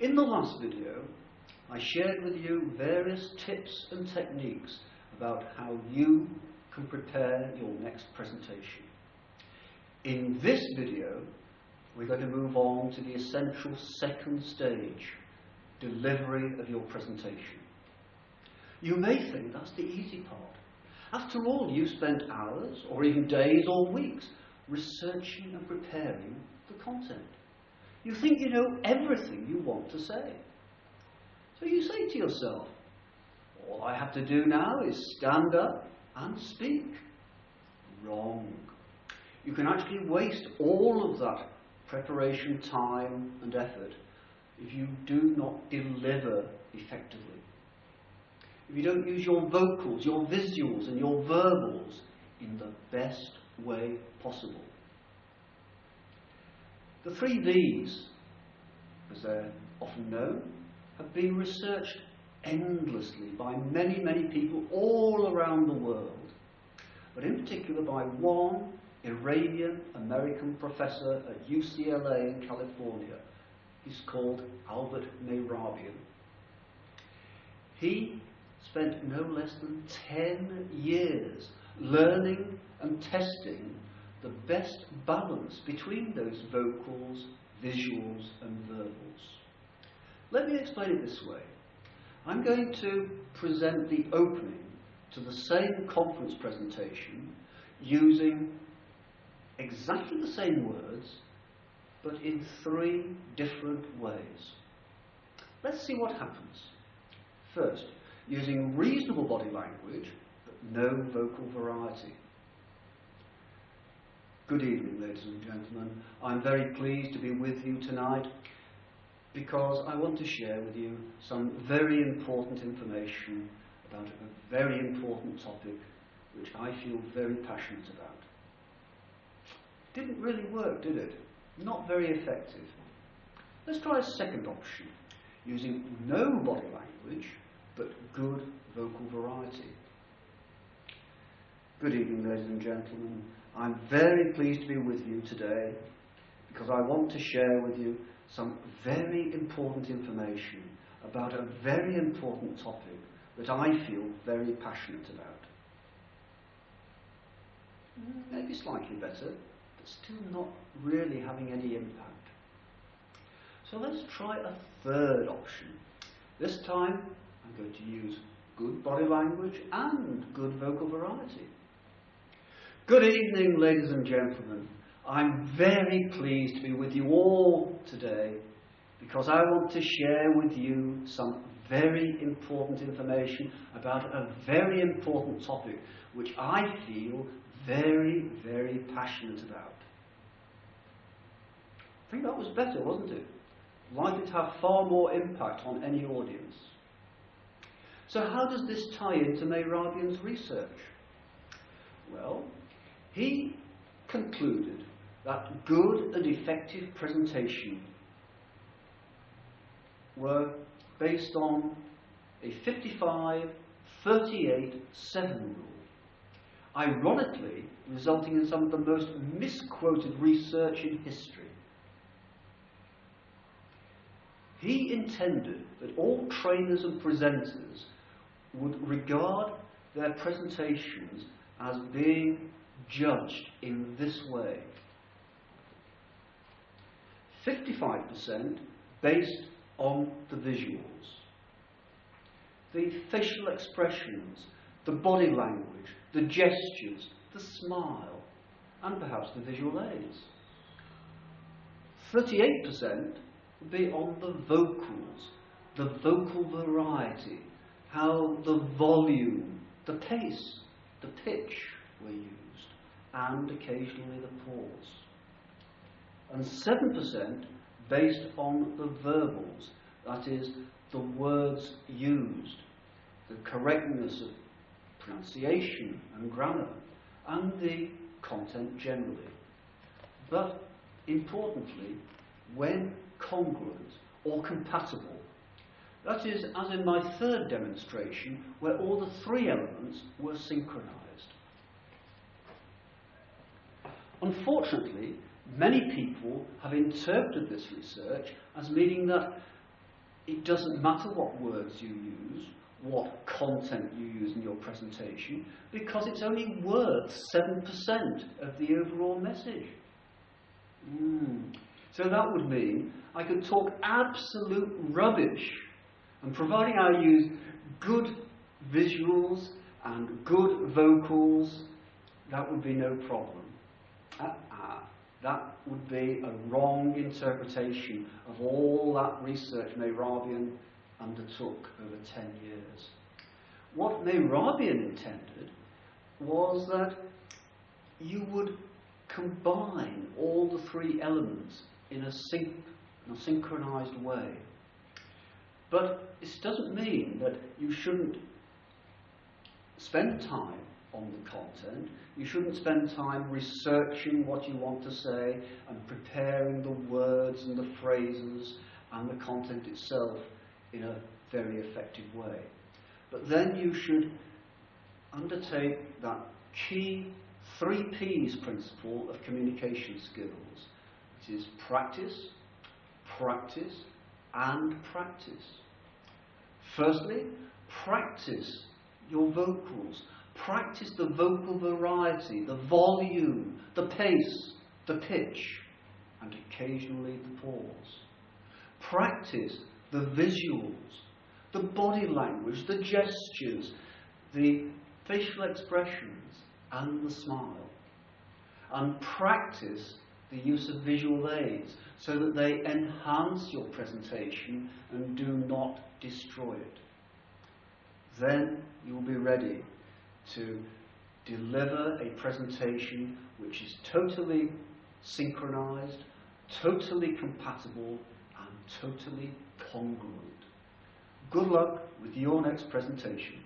In the last video, I shared with you various tips and techniques about how you can prepare your next presentation. In this video, we're going to move on to the essential second stage, delivery of your presentation. You may think that's the easy part. After all, you've spent hours, or even days or weeks, researching and preparing the content. You think you know everything you want to say. So you say to yourself, all I have to do now is stand up and speak. Wrong. You can actually waste all of that preparation time and effort if you do not deliver effectively. If you don't use your vocals, your visuals and your verbals in the best way possible. The 3 V's, as they're often known, have been researched endlessly by many, many people all around the world, but in particular by one Iranian-American professor at UCLA in California. He's called Albert Mehrabian. He spent no less than 10 years learning and testing the best balance between those vocals, visuals and verbals. Let me explain it this way. I'm going to present the opening to the same conference presentation using exactly the same words, but in 3 different ways. Let's see what happens. First, using reasonable body language, but no vocal variety. Good evening, ladies and gentlemen. I'm very pleased to be with you tonight because I want to share with you some very important information about a very important topic which I feel very passionate about. Didn't really work, did it? Not very effective. Let's try a second option, using no body language, but good vocal variety. Good evening, ladies and gentlemen. I'm very pleased to be with you today because I want to share with you some very important information about a very important topic that I feel very passionate about. Maybe slightly better, but still not really having any impact. So let's try a third option. This time I'm going to use good body language and good vocal variety. Good evening, ladies and gentlemen. I'm very pleased to be with you all today because I want to share with you some very important information about a very important topic which I feel very, very passionate about. I think that was better, wasn't it? Likely to have far more impact on any audience. So how does this tie into Mehrabian's research? Well, he concluded that good and effective presentation were based on a 55-38-7 rule, ironically resulting in some of the most misquoted research in history. He intended that all trainers and presenters would regard their presentations as being judged in this way. 55% based on the visuals, the facial expressions, the body language, the gestures, the smile, and perhaps the visual aids. 38% would be on the vocals, the vocal variety, how the volume, the pace, the pitch were used, and occasionally the pause. And 7% based on the verbals, that is, the words used, the correctness of pronunciation and grammar, and the content generally. But importantly, when congruent or compatible. That is, as in my third demonstration, where all the 3 elements were synchronized. Unfortunately, many people have interpreted this research as meaning that It doesn't matter what words you use, what content you use in your presentation, because it's only worth 7% of the overall message. So that would mean I could talk absolute rubbish, and providing I use good visuals and good vocals, that would be no problem. That would be a wrong interpretation of all that research Mehrabian undertook over 10 years. What Mehrabian intended was that you would combine all the three elements in a synchronized way. But this doesn't mean that you shouldn't spend time on the content. You shouldn't spend time researching what you want to say and preparing the words and the phrases and the content itself in a very effective way. But then you should undertake that key 3 P's principle of communication skills, which is practice, practice, and practice. Firstly, practice your vocals. Practice the vocal variety, the volume, the pace, the pitch, and occasionally the pause. Practice the visuals, the body language, the gestures, the facial expressions, and the smile. And practice the use of visual aids so that they enhance your presentation and do not destroy it. Then you will be ready to deliver a presentation which is totally synchronized, totally compatible, and totally congruent. Good luck with your next presentation.